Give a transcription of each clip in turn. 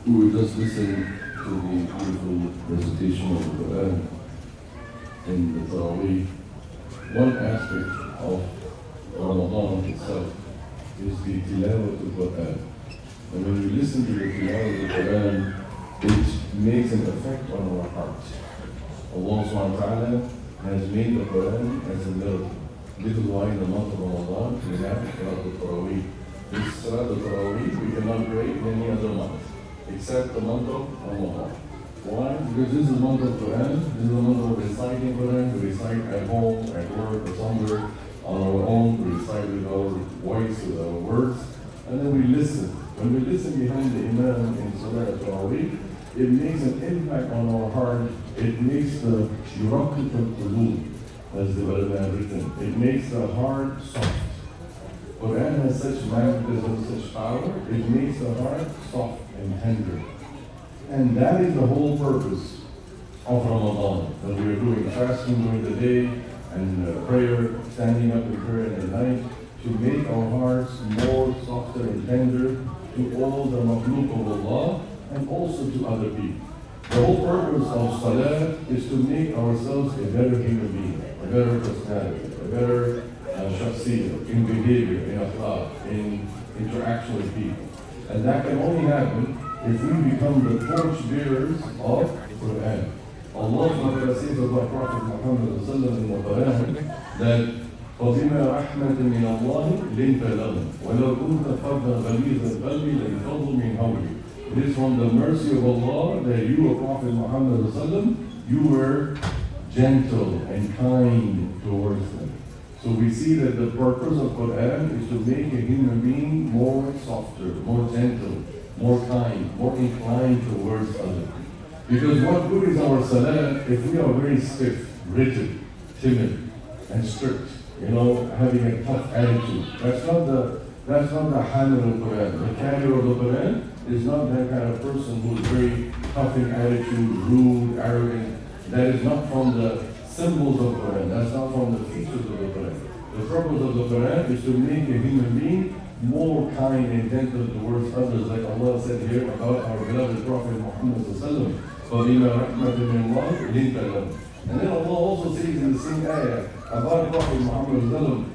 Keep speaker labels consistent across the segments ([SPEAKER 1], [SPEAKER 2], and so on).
[SPEAKER 1] We were just listening to the beautiful recitation of the Quran in the Taraweeh. One aspect of Ramadan itself is the tilawat of the Quran. And when we listen to the tilawat of the Quran, it makes an effect on our hearts. Allah subhanahu wa ta'ala has made the Quran as a miracle. This is why in the month of Ramadan we have Salat al-Taraweeh. This Salat al-Taraweeh we cannot pray in any other month except the month of Ramadan. Why? Because this is the month of Quran, this is the month of reciting Quran. We recite at home, at work, or somewhere on our own. We recite with our voice, with our words, and then we listen. When we listen behind the Imam in Salat al-Taraweeh, it makes an impact on our heart. It makes the yuraqat al-qulub, as the ulama have written. It makes the heart soft. Quran has such magnetism, such power. It makes the heart soft and tender. And that is the whole purpose of Ramadan. That we are doing fasting during the day and prayer, standing up in prayer in the night, to make our hearts more softer and tender to all the makhluk of Allah and also to other people. The whole purpose of Salah is to make ourselves a better human being, a better personality, a better shakhsiyah, in behavior, in akhlaq, in interaction with people. And that can only happen if we become the torch bearers of Quran. Allah subhanahu wa ta'ala says about Prophet Muhammad in the Quran that فَبِمَا رَحْمَةٍ مِّنَ اللَّهِ لِنْتَ لَهُمْ وَلَوْ كُنْتَ فَضًّا غَلِيظَ الْقَلْبِ لَانفَضُّوا مِنْ حَوْلِكَ. It is from the mercy of Allah that you, O Prophet Muhammad, you were gentle and kind towards them. So we see that the purpose of Quran is to make a human being more softer, more gentle, more kind, more inclined towards others. Because what good is our salah if we are very stiff, rigid, timid, and strict, having a tough attitude? That's not the hamil of Quran. The carrier of the Quran is not that kind of person who is very tough in attitude, rude, arrogant. That is not from the symbols of Quran. That's not from the features of the Quran. The purpose of the Quran is to make a human being more kind and gentle towards others, like Allah said here about our beloved Prophet Muhammad sallallahu alaihi wasallam. And then Allah also says in the same ayah about Prophet Muhammad sallallahu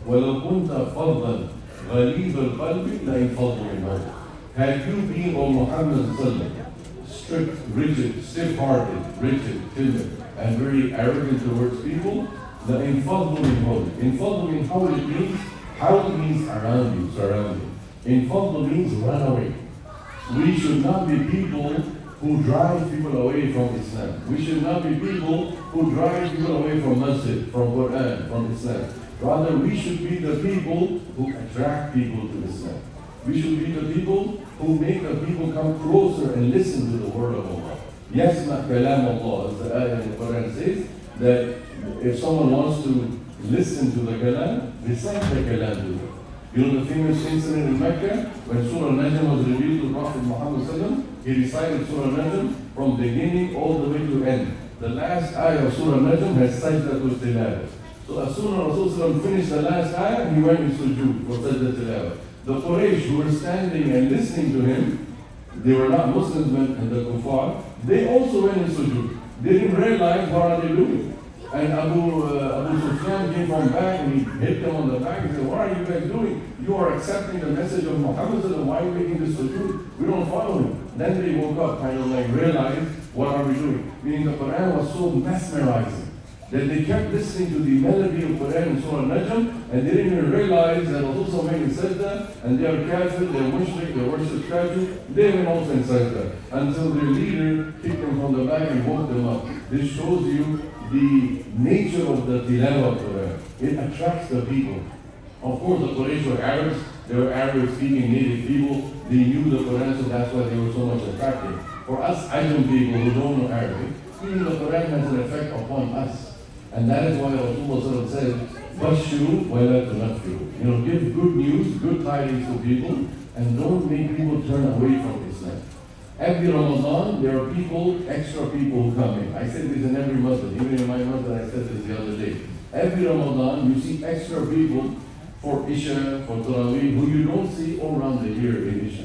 [SPEAKER 1] وَلَوْ كُنْتَ فَضًّا غَلِيظَ الْقَلْبِ لَانفَضُّوا مِنْ حَوْلِكَ. Had you been, O Muhammad sallallahu strict, rigid, stiff-hearted, rigid, timid, and very arrogant towards people, لَانفَضُّوا مِنْ حَوْلِكَ. Infadlu min hawlik means, hawl means around you, surrounding. Infadlu means run away. We should not be people who drive people away from Islam. We should not be people who drive people away from Masjid, from Quran, from Islam. Rather, we should be the people who attract people to Islam. We should be the people who make the people come closer and listen to the word of Allah. Yasma kalam Allah, as the ayah in the Quran says, that if someone wants to listen to the kalam, recite the kalam to them. You know the famous incident in Mecca when Surah Najm was revealed to Prophet Muhammad, he recited Surah Najm from beginning all the way to end. The last ayah of Surah Najm has sajdatul tilawah. So as soon as Rasulullah finished the last ayah, he went in sujood for sajdatul tilawah. The Quraysh who were standing and listening to him, they were not Muslims and the kuffar, they also went in sujood. They didn't realize what are they doing. And Abu Sufyan came from back and he hit them on the back and said, what are you guys doing? You are accepting the message of Muhammad, why are you making this sujood? We don't follow him. Then they woke up, kind of like realized, what are we doing? Meaning the Quran was so mesmerizing that they kept listening to the melody of Quran in Surah Najm and they didn't even realize that also making sajda and they are kafir, they are mushrik, they worship statue, they went also in sajda until their leader kicked them from the back and woke them up. This shows you the nature of the tilawah of Quran. It attracts the people. Of course, the Quraysh were Arabs. They were Arabic-speaking native people. They knew the Quran, so that's why they were so much attractive. For us Ajam people who don't know Arabic, even the Quran has an effect upon us. And that is why Rasulullah said, Bashiru wa la tunaffiru. Give good news, good tidings to people, and don't make people turn away from Islam. Every Ramadan, there are people, extra people who come in. I said this in every masjid, even in my masjid I said this the other day. Every Ramadan, you see extra people for Isha, for Taraweeh, who you don't see all around the year in Isha.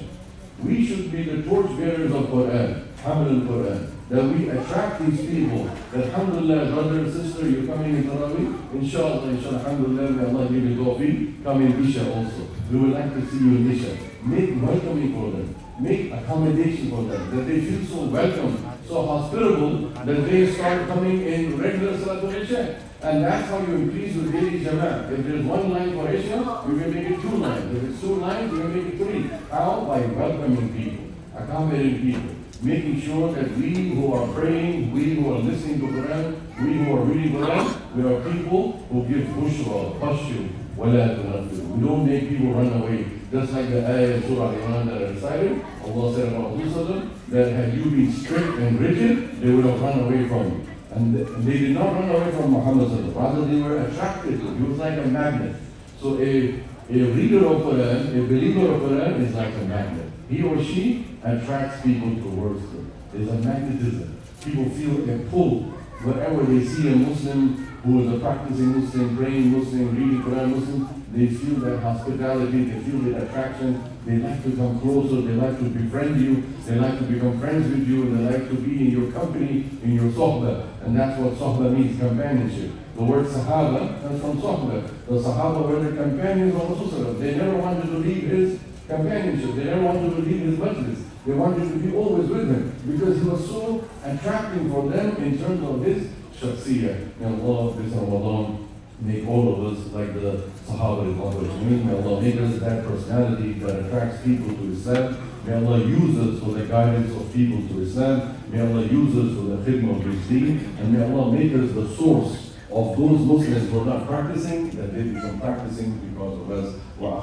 [SPEAKER 1] We should be the torchbearers of Quran, Hamil al-Quran. That we attract these people. That alhamdulillah, brother and sister, you're coming in Tarawih. Inshallah, alhamdulillah, may Allah give you tawfiq. Come in Isha also. We would like to see you in Isha. Make welcoming for them. Make accommodation for them. That they feel so welcome, so hospitable, that they start coming in regular Salatul Isha. And that's how you increase your daily Jama'ah. If there's one line for Isha, you can make it 2 lines. If it's 2 lines, you can make it 3. How? By welcoming people, accommodating people, making sure that we who are praying, we who are listening to Quran, we who are reading Quran, we are people who give bushra, pashu, wala tunafir. We don't make people run away. Just like the ayah of Surah Al-Imran that I recited, Allah said about Rasulullah, that had you been strict and rigid, they would have run away from you. And they did not run away from Muhammad sallallahu alaihi wasallam. Rather, they were attracted to him. He was like a magnet. So a reader of Quran, a believer of Quran is like a magnet. He or she attracts people towards them. There's a magnetism. People feel a pull wherever they see a Muslim who is a practicing Muslim, praying Muslim, reading Quran Muslim. They feel that hospitality, they feel that attraction. They like to come closer, they like to befriend you, they like to become friends with you, and they like to be in your company, in your sohbah. And that's what sohbah means, companionship. The word sahaba comes from sohbah. The sahaba were the companions of Rasulullah. They never wanted to leave his companionship. They never wanted to leave his majlis. They wanted to be always with him because he was so attracting for them in terms of his shakhsiyah. May Allah, this Ramadan, make all of us like the Sahaba Ridwan. May Allah make us that personality that attracts people to Islam. May Allah use us for the guidance of people to Islam. May Allah use us for the khidmah of His deen. And may Allah make us the source of those Muslims who are not practicing, that they become practicing because of us. Wa